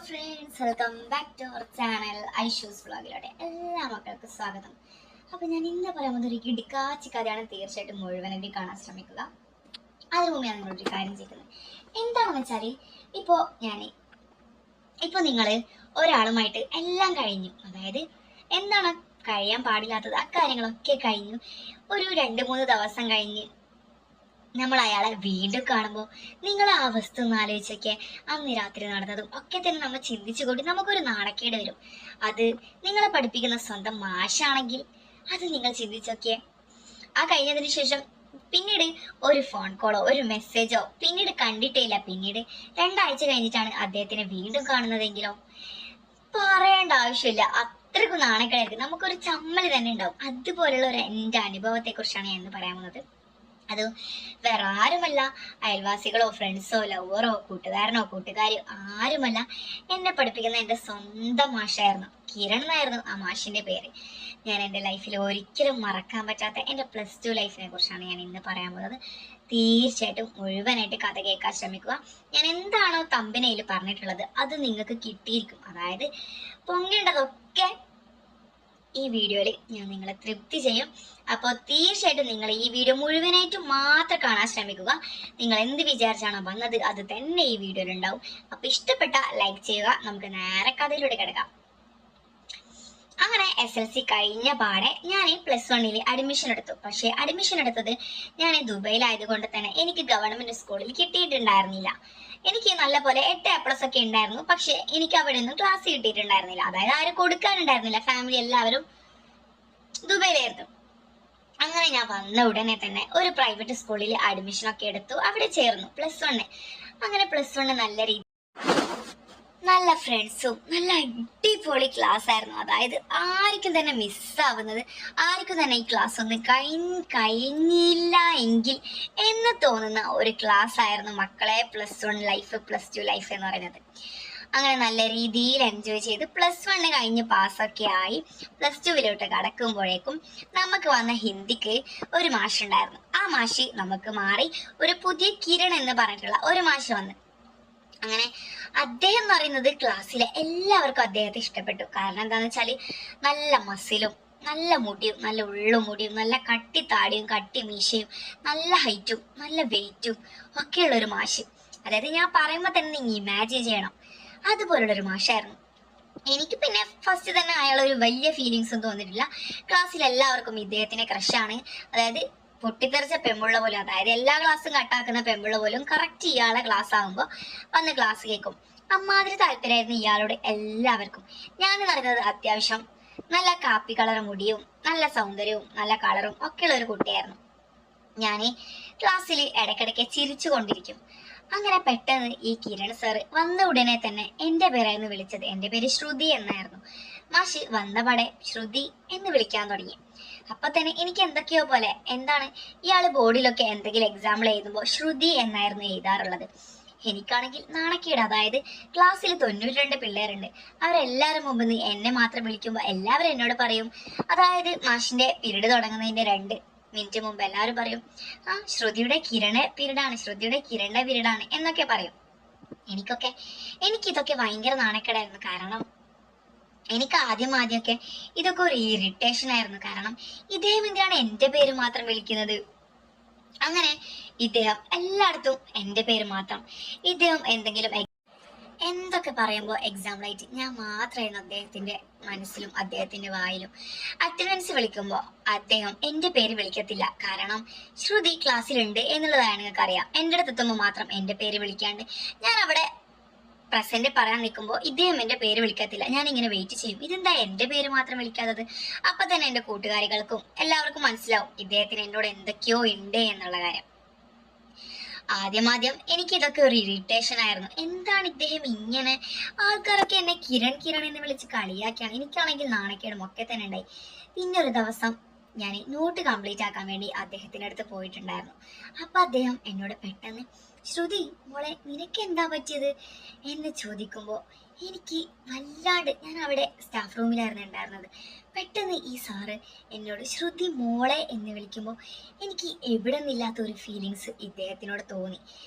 Friends, welcome back to our channel ഐഷൂസ് വ്ളോഗിലൂടെ എല്ലാ മക്കൾക്കും സ്വാഗതം. അപ്പോൾ ഞാൻ ഇന്ന് പറയാൻ പോകുന്ന ഒരു കിടുക്കാച്ചി കഥയാണ്. തീർച്ചയായിട്ടും മുഴുവനായിട്ട് കാണാൻ ശ്രമിക്കുക. അതിനു മുമ്പ് ഞാൻ നിങ്ങളൊരു കാര്യം ചെയ്യുന്നത് എന്താണെന്ന് വെച്ചാൽ, ഇപ്പോൾ നിങ്ങൾ ഒരാളുമായിട്ട് എല്ലാം കഴിഞ്ഞു, അതായത് എന്താണ് കഴിയാൻ പാടില്ലാത്തത് ആ കാര്യങ്ങളൊക്കെ കഴിഞ്ഞു. ഒരു 2-3 ദിവസം കഴിഞ്ഞ് നമ്മൾ അയാളെ വീണ്ടും കാണുമ്പോൾ നിങ്ങൾ ആ അവസ്ഥ ഒന്ന് ആലോചിച്ചൊക്കെ അന്ന് രാത്രി നടന്നതും ഒക്കെ തന്നെ നമ്മൾ ചിന്തിച്ചുകൊണ്ട് നമുക്കൊരു നാണക്കേട് വരും. അത് നിങ്ങളെ പഠിപ്പിക്കുന്ന സ്വന്തം മാഷാണെങ്കിൽ അത് നിങ്ങൾ ചിന്തിച്ചൊക്കെ ആ കഴിഞ്ഞതിന് ശേഷം പിന്നീട് ഒരു ഫോൺ കോളോ ഒരു മെസ്സേജോ പിന്നീട് കണ്ടിട്ടേ ഇല്ല. പിന്നീട് 2 ആഴ്ച കഴിഞ്ഞിട്ടാണ് അദ്ദേഹത്തിനെ വീണ്ടും കാണുന്നതെങ്കിലോ പറയേണ്ട ആവശ്യമില്ല, അത്രയ്ക്കും നാണക്കേടായിരിക്കും, നമുക്കൊരു ചമ്മൽ തന്നെ ഉണ്ടാവും. അതുപോലുള്ള എൻ്റെ അനുഭവത്തെ കുറിച്ചാണ് ഞാൻ ഇന്ന് പറയാൻ പോകുന്നത്. അത് വേറെ ആരുമല്ല, അയൽവാസികളോ ഫ്രണ്ട്സോ ലവറോ കൂട്ടുകാരനോ കൂട്ടുകാരിയോ ആരുമല്ല, എന്നെ പഠിപ്പിക്കുന്ന എൻ്റെ സ്വന്തം മാഷായിരുന്നു. കിരൺ എന്നായിരുന്നു ആ മാഷിൻ്റെ പേര്. ഞാൻ എൻ്റെ ലൈഫിൽ ഒരിക്കലും മറക്കാൻ പറ്റാത്ത എൻ്റെ +2 ലൈഫിനെ കുറിച്ചാണ് ഞാൻ ഇന്ന് പറയാൻ പോകുന്നത്. തീർച്ചയായിട്ടും മുഴുവനായിട്ട് കഥ കേൾക്കാൻ ശ്രമിക്കുക. ഞാൻ എന്താണോ തമ്പനയിൽ പറഞ്ഞിട്ടുള്ളത് അത് നിങ്ങൾക്ക് കിട്ടിയിരിക്കും. അതായത് പൊങ്ങേണ്ടതൊക്കെ ഈ വീഡിയോയിൽ ഞാൻ നിങ്ങളെ തൃപ്തി ചെയ്യും. അപ്പോൾ തീർച്ചയായിട്ടും നിങ്ങൾ ഈ വീഡിയോ മുഴുവനായിട്ട് മാത്രം കാണാൻ ശ്രമിക്കുക. നിങ്ങൾ എന്ത് വിചാരിച്ചാണോ വന്നത് അത് തന്നെ ഈ വീഡിയോയിൽ ഉണ്ടാവും. അപ്പോൾ ഇഷ്ടപ്പെട്ട ലൈക്ക് ചെയ്യുക. നമുക്ക് നേരെ കഥയിലൂടെ കിടക്കാം. അങ്ങനെ SLC കഴിഞ്ഞ പാടെ ഞാൻ +1 അഡ്മിഷൻ എടുത്തു. പക്ഷേ അഡ്മിഷൻ എടുത്തത് ഞാൻ ദുബൈയിലായതുകൊണ്ട് തന്നെ എനിക്ക് ഗവൺമെന്റ് സ്കൂളിൽ കിട്ടിയിട്ടുണ്ടായിരുന്നില്ല. എനിക്ക് നല്ല പോലെ 8A+ ഒക്കെ ഉണ്ടായിരുന്നു. പക്ഷെ എനിക്ക് അവിടെ നിന്നും ക്ലാസ് കിട്ടിയിട്ടുണ്ടായിരുന്നില്ല. അതായത് ആരും കൊടുക്കാനുണ്ടായിരുന്നില്ല. ഫാമിലി എല്ലാവരും ദുബൈയിലായിരുന്നു. അങ്ങനെ ഞാൻ വന്ന ഉടനെ തന്നെ ഒരു പ്രൈവറ്റ് സ്കൂളിൽ അഡ്മിഷൻ ഒക്കെ എടുത്തു. അവിടെ ചേർന്നു +1. അങ്ങനെ +1 നല്ല ഫ്രണ്ട്സും നല്ല അടിപൊളി ക്ലാസ് ആയിരുന്നു. അതായത് ആർക്കും തന്നെ മിസ്സാവുന്നത്, ആർക്കും തന്നെ ഈ ക്ലാസ് ഒന്നും കഴിഞ്ഞില്ല എങ്കിൽ എന്ന് തോന്നുന്ന ഒരു ക്ലാസ് ആയിരുന്നു മക്കളെ +1 ലൈഫ് +2 ലൈഫ് എന്ന് പറയുന്നത്. അങ്ങനെ നല്ല രീതിയിൽ എൻജോയ് ചെയ്ത് +1 കഴിഞ്ഞ് പാസ്സൊക്കെ ആയി +2 കടക്കുമ്പോഴേക്കും നമുക്ക് വന്ന ഹിന്ദിക്ക് ഒരു മാഷുണ്ടായിരുന്നു. ആ മാഷി നമുക്ക് മാറി ഒരു പുതിയ കിരൺ എന്ന് പറഞ്ഞിട്ടുള്ള ഒരു മാഷ് വന്ന്. അങ്ങനെ അദ്ദേഹം എന്ന് പറയുന്നത് ക്ലാസ്സിലെ എല്ലാവർക്കും അദ്ദേഹത്തെ ഇഷ്ടപ്പെട്ടു. കാരണം എന്താണെന്ന് വെച്ചാൽ നല്ല മസിലും നല്ല മുടിയും നല്ല ഉള്ളുമുടിയും നല്ല കട്ടി താടിയും കട്ടി മീശയും നല്ല ഹൈറ്റും നല്ല വെയിറ്റും ഒക്കെയുള്ളൊരു മാഷ്. അതായത് ഞാൻ പറയുമ്പോൾ തന്നെ നിങ്ങൾ ഇമാജിൻ ചെയ്യണം, അതുപോലുള്ളൊരു മാഷായിരുന്നു. എനിക്ക് പിന്നെ ഫസ്റ്റ് തന്നെ അയാളൊരു വലിയ ഫീലിങ്സും തോന്നിയിട്ടില്ല. ക്ലാസ്സിൽ എല്ലാവർക്കും ഇദ്ദേഹത്തിനെ ക്രഷാണ്. അതായത് പൊട്ടിത്തെറിച്ച പെമ്പുള്ള പോലും, അതായത് എല്ലാ ക്ലാസ്സും കട്ടാക്കുന്ന പെമ്പുള്ള പോലും കറക്റ്റ് ഇയാളെ ക്ലാസ് ആകുമ്പോൾ വന്ന് ക്ലാസ് കേൾക്കും. അമ്മാതിരി താല്പര്യമായിരുന്നു ഇയാളോട് എല്ലാവർക്കും. ഞാൻ പറയുന്നത് അത്യാവശ്യം നല്ല കാപ്പി കളർ മുടിയും നല്ല സൗന്ദര്യവും നല്ല കളറും ഒക്കെയുള്ള ഒരു കുട്ടിയായിരുന്നു. ഞാൻ ക്ലാസ്സിൽ ഇടയ്ക്കിടയ്ക്ക് ചിരിച്ചു കൊണ്ടിരിക്കും. അങ്ങനെ പെട്ടെന്ന് ഈ കിരൺ സാറ് വന്ന ഉടനെ തന്നെ എൻ്റെ പേരായിരുന്നു വിളിച്ചത്. എൻ്റെ പേര് ശ്രുതി എന്നായിരുന്നു. മാഷി വന്നപാടെ ശ്രുതി എന്ന് വിളിക്കാൻ തുടങ്ങി. അപ്പൊ തന്നെ എനിക്ക് എന്തൊക്കെയോ പോലെ, എന്താണ് ഇയാള് ബോർഡിലൊക്കെ എന്തെങ്കിലും എക്സാമ്പിൾ എഴുതുമ്പോൾ ശ്രുതി എന്നായിരുന്നു എഴുതാറുള്ളത്. എനിക്കാണെങ്കിൽ നാണക്കേട്. അതായത് ക്ലാസ്സിൽ 92 പിള്ളേരുണ്ട്. അവരെല്ലാവരും മുമ്പ് നിന്ന് എന്നെ മാത്രം വിളിക്കുമ്പോൾ എല്ലാവരും എന്നോട് പറയും, അതായത് മാഷിന്റെ പീരീഡ് തുടങ്ങുന്നതിന്റെ 2 മിനിറ്റ് മുമ്പ് എല്ലാവരും പറയും, ശ്രുതിയുടെ കിരണ പീരീഡാണ്, ശ്രുതിയുടെ കിരണിന്റെ പീരീഡാണ് എന്നൊക്കെ പറയും. എനിക്കിതൊക്കെ ഭയങ്കര നാണക്കേടായിരുന്നു. കാരണം എനിക്ക് ആദ്യമൊക്കെ ഇതൊക്കെ ഒരു ഇറിറ്റേഷൻ ആയിരുന്നു. കാരണം ഇദ്ദേഹം എന്തിനാണ് എൻ്റെ പേര് മാത്രം വിളിക്കുന്നത്? അങ്ങനെ ഇദ്ദേഹം എല്ലായിടത്തും എൻ്റെ പേര് മാത്രം, ഇദ്ദേഹം എന്തൊക്കെ പറയുമ്പോൾ എക്സാമ്പിളായിട്ട് ഞാൻ മാത്രമായിരുന്നു അദ്ദേഹത്തിന്റെ മനസ്സിലും അദ്ദേഹത്തിന്റെ വായിലും. അറ്റൻഡൻസ് വിളിക്കുമ്പോൾ അദ്ദേഹം എൻ്റെ പേര് വിളിക്കത്തില്ല. കാരണം ശ്രുതി ക്ലാസ്സിലുണ്ട് എന്നുള്ളതാണ് നിങ്ങൾക്ക് അറിയാം. എൻ്റെ അടുത്തെത്തുമ്പോൾ മാത്രം എൻ്റെ പേര് വിളിക്കാണ്ട് ഞാൻ അവിടെ പ്രസന്റ് പറയാൻ നിൽക്കുമ്പോൾ ഇദ്ദേഹം എൻ്റെ പേര് വിളിക്കത്തില്ല. ഞാൻ ഇങ്ങനെ വെയിറ്റ് ചെയ്യും, ഇതെന്താ എൻ്റെ പേര് മാത്രം വിളിക്കാത്തത്? അപ്പൊ തന്നെ എൻ്റെ കൂട്ടുകാരികൾക്കും എല്ലാവർക്കും മനസ്സിലാവും ഇദ്ദേഹത്തിന് എന്നോട് എന്തൊക്കെയോ ഉണ്ട് എന്നുള്ള കാര്യം. ആദ്യം എനിക്ക് ഇതൊക്കെ ഒരു ഇറിറ്റേഷൻ ആയിരുന്നു. എന്താണ് ഇദ്ദേഹം ഇങ്ങനെ? ആൾക്കാരൊക്കെ എന്നെ കിരൺ കിരൺ എന്ന് വിളിച്ച് കളിയാക്കിയാണ്. എനിക്കാണെങ്കിൽ നാണക്കേടും ഒക്കെ തന്നെ ഉണ്ടായി. പിന്നെ ഒരു ദിവസം ഞാൻ നോട്ട് കംപ്ലീറ്റ് ആക്കാൻ വേണ്ടി അദ്ദേഹത്തിൻ്റെ അടുത്ത് പോയിട്ടുണ്ടായിരുന്നു. അപ്പൊ അദ്ദേഹം എന്നോട് പെട്ടെന്ന്, ശ്രുതി മോളെ നിനക്ക് എന്താ പറ്റിയത് എന്ന് ചോദിക്കുമ്പോൾ എനിക്ക് വല്ലാണ്ട്, ഞാൻ അവിടെ സ്റ്റാഫ് റൂമിലായിരുന്നു ഉണ്ടായിരുന്നത്, പെട്ടെന്ന് ഈ സാറ് എന്നോട് ശ്രുതി മോളെ എന്ന് വിളിക്കുമ്പോൾ എനിക്ക് എവിടെ നിന്നില്ലാത്ത ഒരു ഫീലിങ്സ് ഇദ്ദേഹത്തിനോട് തോന്നി.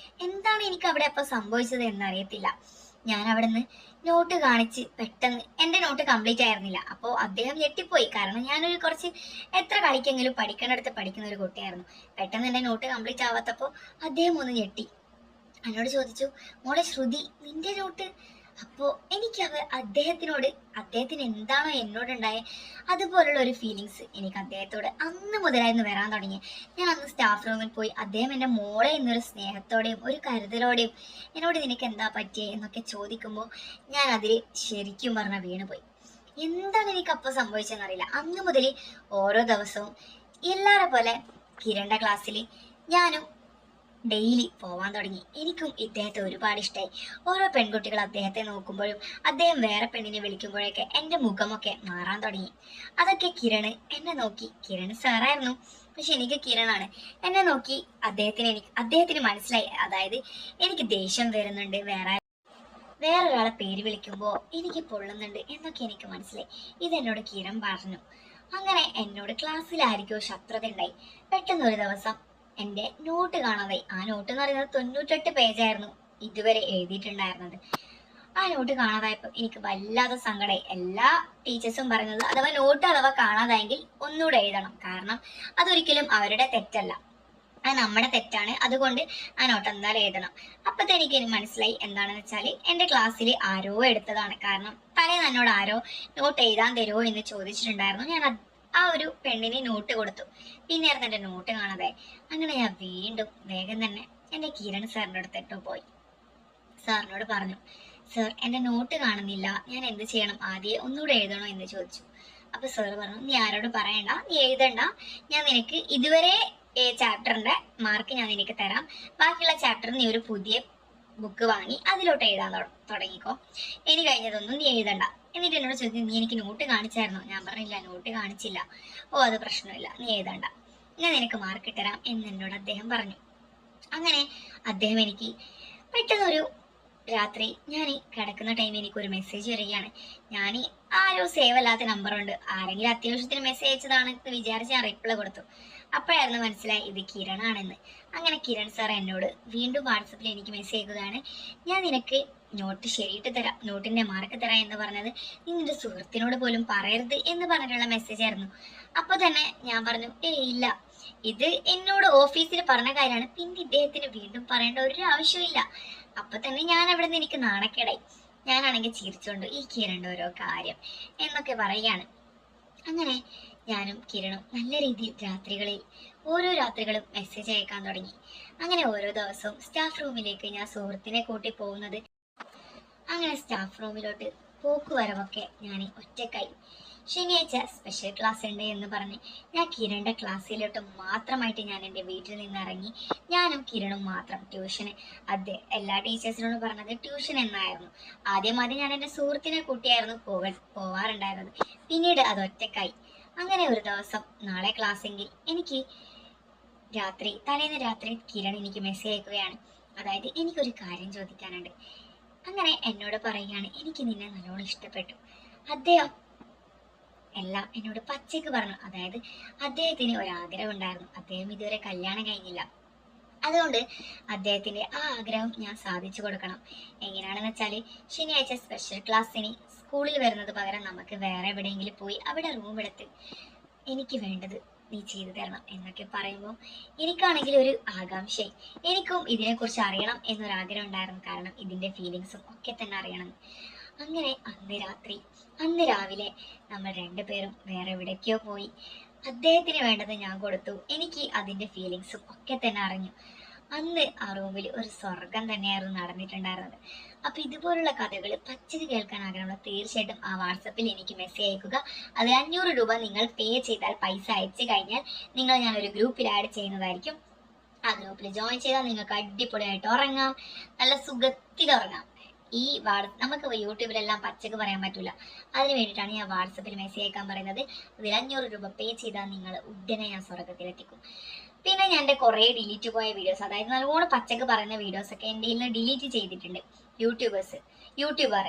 എന്താണ് എനിക്ക് അവിടെ അപ്പോൾ സംഭവിച്ചത് എന്നറിയത്തില്ല. ഞാൻ അവിടെ നിന്ന് നോട്ട് കാണിച്ച് പെട്ടെന്ന് എൻ്റെ നോട്ട് കംപ്ലീറ്റ് ആയിരുന്നില്ല. അപ്പോൾ അദ്ദേഹം ഞെട്ടിപ്പോയി. കാരണം ഞാനൊരു കുറച്ച് എത്ര കളിക്കെങ്കിലും പഠിക്കേണ്ടടുത്ത് പഠിക്കുന്ന ഒരു കുട്ടിയായിരുന്നു. പെട്ടെന്ന് എൻ്റെ നോട്ട് കംപ്ലീറ്റ് ആവാത്തപ്പോൾ അദ്ദേഹം ഒന്ന് ഞെട്ടി. എന്നോട് ചോദിച്ചു, മോളെ ശ്രുതി, നിന്റെ നോട്ട്? അപ്പോൾ എനിക്ക് അദ്ദേഹത്തിന് എന്താണോ എന്നോടുണ്ടായ അതുപോലുള്ള ഒരു ഫീലിങ്സ് എനിക്ക് അദ്ദേഹത്തോട് അന്ന് മുതലായിരുന്നു വരാൻ തുടങ്ങി. ഞാൻ അന്ന് സ്റ്റാഫ് റൂമിൽ പോയി അദ്ദേഹം എൻ്റെ മോളെ എന്നൊരു സ്നേഹത്തോടെയും ഒരു കരുതലോടെയും എന്നോട് നിനക്ക് എന്താ പറ്റിയേ എന്നൊക്കെ ചോദിക്കുമ്പോൾ ഞാൻ അതിൽ ശരിക്കും പറഞ്ഞാൽ വീണുപോയി. എന്താണ് എനിക്ക് അപ്പോൾ സംഭവിച്ചതെന്നറിയില്ല. അന്ന് മുതൽ ഓരോ ദിവസവും എല്ലാവരെ പോലെ കിരണിൻ്റെ ക്ലാസ്സിൽ ഞാനും ഡെയിലി പോവാൻ തുടങ്ങി. എനിക്കും ഇദ്ദേഹത്തെ ഒരുപാട് ഇഷ്ടമായി. ഓരോ പെൺകുട്ടികൾ അദ്ദേഹത്തെ നോക്കുമ്പോഴും അദ്ദേഹം വേറെ പെണ്ണിനെ വിളിക്കുമ്പോഴൊക്കെ എൻ്റെ മുഖമൊക്കെ മാറാൻ തുടങ്ങി. അതൊക്കെ കിരണ് എന്നെ നോക്കി, കിരണ് സാറായിരുന്നു പക്ഷെ എനിക്ക് കിരണാണ്, എന്നെ നോക്കി അദ്ദേഹത്തിന് മനസ്സിലായി. അതായത് എനിക്ക് ദേഷ്യം വരുന്നുണ്ട്, വേറൊരാളെ പേര് വിളിക്കുമ്പോൾ എനിക്ക് പൊള്ളുന്നുണ്ട് എന്നൊക്കെ എനിക്ക് മനസ്സിലായി. ഇതെന്നോട് കിരൺ പറഞ്ഞു. അങ്ങനെ എന്നോട് ക്ലാസ്സിൽ ആയിരിക്കോ ശത്രുത ഉണ്ടായി. പെട്ടെന്ന് ഒരു ദിവസം എൻ്റെ നോട്ട് കാണാതായി. ആ നോട്ട് എന്ന് പറയുന്നത് 98 പേജായിരുന്നു ഇതുവരെ എഴുതിയിട്ടുണ്ടായിരുന്നത്. ആ നോട്ട് കാണാതായപ്പോൾ എനിക്ക് വല്ലാതെ സങ്കടമായി. എല്ലാ ടീച്ചേഴ്സും പറയുന്നത് അഥവാ നോട്ട് കാണാതായെങ്കിൽ ഒന്നുകൂടെ എഴുതണം, കാരണം അതൊരിക്കലും അവരുടെ തെറ്റല്ല, അത് നമ്മുടെ തെറ്റാണ്, അതുകൊണ്ട് ആ നോട്ട് എന്തായാലും എഴുതണം. അപ്പത്തെ എനിക്ക് മനസ്സിലായി എന്താണെന്ന് വെച്ചാൽ എൻ്റെ ക്ലാസ്സിൽ ആരോ എടുത്തതാണ്. കാരണം തലേന്ന് എന്നോട് ആരോ നോട്ട് എഴുതാൻ തരുമോ എന്ന് ചോദിച്ചിട്ടുണ്ടായിരുന്നു. ഞാൻ ആ ഒരു പെണ്ണിന് നോട്ട് കൊടുത്തു. പിന്നെയായിരുന്നു എൻ്റെ നോട്ട് കാണാതെ. അങ്ങനെ ഞാൻ വീണ്ടും വേഗം തന്നെ എൻ്റെ കിരൺ സാറിൻ്റെ അടുത്തിട്ട് പോയി. സാറിനോട് പറഞ്ഞു, സർ എൻ്റെ നോട്ട് കാണുന്നില്ല, ഞാൻ എന്ത് ചെയ്യണം, ആദ്യം ഒന്നുകൂടെ എഴുതണോ എന്ന് ചോദിച്ചു. അപ്പൊ സാർ പറഞ്ഞു, നീ ആരോട് പറയണ്ട, നീ എഴുതണ്ട, ഞാൻ നിനക്ക് ഇതുവരെ ചാപ്റ്ററിന്റെ മാർക്ക് ഞാൻ നിനക്ക് തരാം, ബാക്കിയുള്ള ചാപ്റ്റർ നീ ഒരു പുതിയ ബുക്ക് വാങ്ങി അതിലോട്ട് എഴുതാൻ തുടങ്ങിക്കോ, ഇനി കഴിഞ്ഞതൊന്നും നീ എഴുതണ്ട. എന്നിട്ട് എന്നോട് ചോദിച്ചു, നീ എനിക്ക് നോട്ട് കാണിച്ചായിരുന്നോ? ഞാൻ പറഞ്ഞില്ല, നോട്ട് കാണിച്ചില്ല. ഓ അത് പ്രശ്നമില്ല, നീ എഴുതണ്ട, ഞാൻ നിനക്ക് മാർക്ക് തരാം എന്ന് എന്നോട് അദ്ദേഹം പറഞ്ഞു. അങ്ങനെ അദ്ദേഹം എനിക്ക് പെട്ടെന്നൊരു രാത്രി ഞാൻ കിടക്കുന്ന ടൈമിൽ എനിക്കൊരു മെസ്സേജ് വരികയാണ്. ഞാൻ ആരോ സേവ് അല്ലാത്ത നമ്പറുണ്ട്, ആരെങ്കിലും അത്യാവശ്യത്തിന് മെസ്സേജ് അയച്ചതാണെന്ന് വിചാരിച്ച് ഞാൻ റിപ്ലൈ കൊടുത്തു. അപ്പോഴായിരുന്നു മനസ്സിലായി ഇത് കിരണാണെന്ന്. അങ്ങനെ കിരൺ സാർ എന്നോട് വീണ്ടും വാട്സപ്പിൽ എനിക്ക് മെസ്സേജ് അയക്കുകയാണ്, ഞാൻ നിനക്ക് നോട്ട് ശരിയിട്ട് തരാം, നോട്ടിന്റെ മാർക്ക് തരാം എന്ന് പറഞ്ഞത് നീ നിന്റെ സുഹൃത്തിനോട് പോലും പറയരുത് എന്ന് പറഞ്ഞിട്ടുള്ള മെസ്സേജ് ആയിരുന്നു. അപ്പൊ തന്നെ ഞാൻ പറഞ്ഞു, ഇല്ല, ഇത് എന്നോട് ഓഫീസിൽ പറഞ്ഞ കാര്യമാണ്, പിന്നെ ഇദ്ദേഹത്തിന് വീണ്ടും പറയേണ്ട ഒരു ആവശ്യമില്ല. അപ്പൊ തന്നെ ഞാൻ അവിടെ നിന്ന് എനിക്ക് നാണക്കേടായി. ഞാനാണെങ്കിൽ ചിരിച്ചോണ്ട് ഈ കിരണിന്റെ ഓരോ കാര്യം എന്നൊക്കെ പറയുകയാണ്. അങ്ങനെ ഞാനും കിരണും നല്ല രീതിയിൽ ഓരോ രാത്രികളും മെസ്സേജ് അയക്കാൻ തുടങ്ങി. അങ്ങനെ ഓരോ ദിവസവും സ്റ്റാഫ് റൂമിലേക്ക് ഞാൻ സുഹൃത്തിനെ കൂട്ടി പോകുന്നത്. അങ്ങനെ സ്റ്റാഫ് റൂമിലോട്ട് പോക്കുവരവൊക്കെ ഞാൻ ഒറ്റക്കായി. ശനിയാഴ്ച സ്പെഷ്യൽ ക്ലാസ് ഉണ്ട് എന്ന് പറഞ്ഞ് ഞാൻ കിരണിന്റെ ക്ലാസ്സിലോട്ട് മാത്രമായിട്ട് ഞാൻ എൻ്റെ വീട്ടിൽ നിന്ന് ഇറങ്ങി. ഞാനും കിരണും മാത്രം ട്യൂഷന്. എല്ലാ ടീച്ചേഴ്സിനോടും പറഞ്ഞത് ട്യൂഷൻ എന്നായിരുന്നു. ആദ്യം ഞാൻ എൻ്റെ സുഹൃത്തിനെ കൂട്ടിയായിരുന്നു പോവാറുണ്ടായിരുന്നത്. പിന്നീട് അത് ഒറ്റക്കായി. അങ്ങനെ ഒരു ദിവസം നാളെ ക്ലാസ്സെങ്കിൽ എനിക്ക് തലേന്ന് രാത്രി കിരൺ എനിക്ക് മെസ്സേജ് അയക്കുകയാണ്. അതായത് എനിക്കൊരു കാര്യം ചോദിക്കാനുണ്ട്. അങ്ങനെ എന്നോട് പറയുകയാണ്, എനിക്ക് നിന്നെ നല്ലോണം ഇഷ്ടപ്പെട്ടു. അദ്ദേഹം എല്ലാം എന്നോട് പച്ചയ്ക്ക് പറഞ്ഞു. അതായത് അദ്ദേഹത്തിന് ഒരാഗ്രഹം ഉണ്ടായിരുന്നു, അദ്ദേഹം ഇതുവരെ കല്യാണം കഴിഞ്ഞില്ല, അതുകൊണ്ട് അദ്ദേഹത്തിന്റെ ആ ആഗ്രഹം ഞാൻ സാധിച്ചു കൊടുക്കണം. എങ്ങനെയാണെന്ന് വെച്ചാൽ ശനിയാഴ്ച സ്പെഷ്യൽ ക്ലാസ്സിന് സ്കൂളിൽ വരുന്നത് പകരം നമുക്ക് വേറെ എവിടെയെങ്കിലും പോയി അവിടെ റൂം എടുത്ത് എനിക്ക് വേണ്ടത് നീ ചെയ്തു തരണം എന്നൊക്കെ പറയുമ്പോൾ എനിക്കാണെങ്കിൽ ഒരു ആകാംക്ഷയായി. എനിക്കും ഇതിനെക്കുറിച്ച് അറിയണം എന്നൊരാഗ്രഹം ഉണ്ടായിരുന്നു, കാരണം ഇതിന്റെ ഫീലിങ്സും ഒക്കെ തന്നെ അറിയണം. അങ്ങനെ അന്ന് രാവിലെ നമ്മൾ രണ്ടുപേരും വേറെ എവിടേക്കോ പോയി. അദ്ദേഹത്തിന് വേണ്ടത് ഞാൻ കൊടുത്തു. എനിക്ക് അതിന്റെ ഫീലിങ്സും ഒക്കെ തന്നെ അറിഞ്ഞു. അന്ന് ആ റൂമിൽ ഒരു സ്വർഗം തന്നെയായിരുന്നു നടന്നിട്ടുണ്ടായിരുന്നത്. അപ്പൊ ഇതുപോലുള്ള കഥകൾ പച്ചക്ക് കേൾക്കാൻ ആഗ്രഹമുള്ള തീർച്ചയായിട്ടും ആ വാട്സപ്പിൽ എനിക്ക് മെസ്സേജ് അയക്കുക. അതിൽ 500 രൂപ നിങ്ങൾ പേ ചെയ്താൽ, പൈസ അയച്ചു കഴിഞ്ഞാൽ ഞാനൊരു ഗ്രൂപ്പിൽ ആഡ് ചെയ്യുന്നതായിരിക്കും. ആ ഗ്രൂപ്പിൽ ജോയിൻ ചെയ്താൽ നിങ്ങൾക്ക് അടിപൊളിയായിട്ട് ഉറങ്ങാം, നല്ല സുഖത്തിൽ ഉറങ്ങാം. നമുക്ക് യൂട്യൂബിലെല്ലാം പച്ചക്ക് പറയാൻ പറ്റൂല, അതിന് വേണ്ടിയിട്ടാണ് ഞാൻ വാട്സപ്പിൽ മെസ്സേജ് അയക്കാൻ പറയുന്നത്. അതിൽ 500 രൂപ പേ ചെയ്താൽ നിങ്ങൾ ഉടനെ ഞാൻ സ്വർഗത്തിലെത്തിക്കും. പിന്നെ ഞാൻ എൻ്റെ കുറേ ഡിലീറ്റ് പോയ വീഡിയോസ്, അതായത് നല്ലോണം പച്ചക്ക് പറയുന്ന വീഡിയോസ് ഒക്കെ എൻ്റെ നിന്ന് ഡിലീറ്റ് ചെയ്തിട്ടുണ്ട് യൂട്യൂബർ.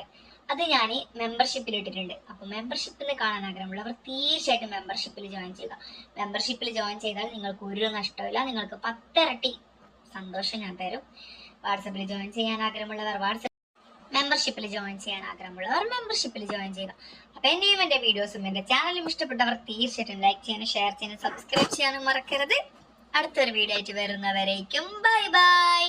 അത് ഞാൻ മെമ്പർഷിപ്പിൽ ഇട്ടിട്ടുണ്ട്. അപ്പോൾ മെമ്പർഷിപ്പിൽ കാണാൻ ആഗ്രഹമുള്ളവർ തീർച്ചയായിട്ടും മെമ്പർഷിപ്പിൽ ജോയിൻ ചെയ്യുക. മെമ്പർഷിപ്പിൽ ജോയിൻ ചെയ്താൽ നിങ്ങൾക്ക് ഒരു നഷ്ടമില്ല, നിങ്ങൾക്ക് 10 ഇരട്ടി സന്തോഷം ഞാൻ തരും. വാട്സപ്പിൽ ജോയിൻ ചെയ്യാൻ ആഗ്രഹമുള്ളവർ മെമ്പർഷിപ്പിൽ ജോയിൻ ചെയ്യാൻ ആഗ്രഹമുള്ളവർ മെമ്പർഷിപ്പിൽ ജോയിൻ ചെയ്യുക. അപ്പൊ എന്നെയും എന്റെ വീഡിയോസും എന്റെ ചാനലും ഇഷ്ടപ്പെട്ടവർ തീർച്ചയായിട്ടും ലൈക്ക് ചെയ്യാനും ഷെയർ ചെയ്യാനും സബ്സ്ക്രൈബ് ചെയ്യാനും മറക്കരുത്. അടുത്തൊരു വീഡിയോ ആയിട്ട് വരുന്നവരേക്കും ബൈ ബൈ.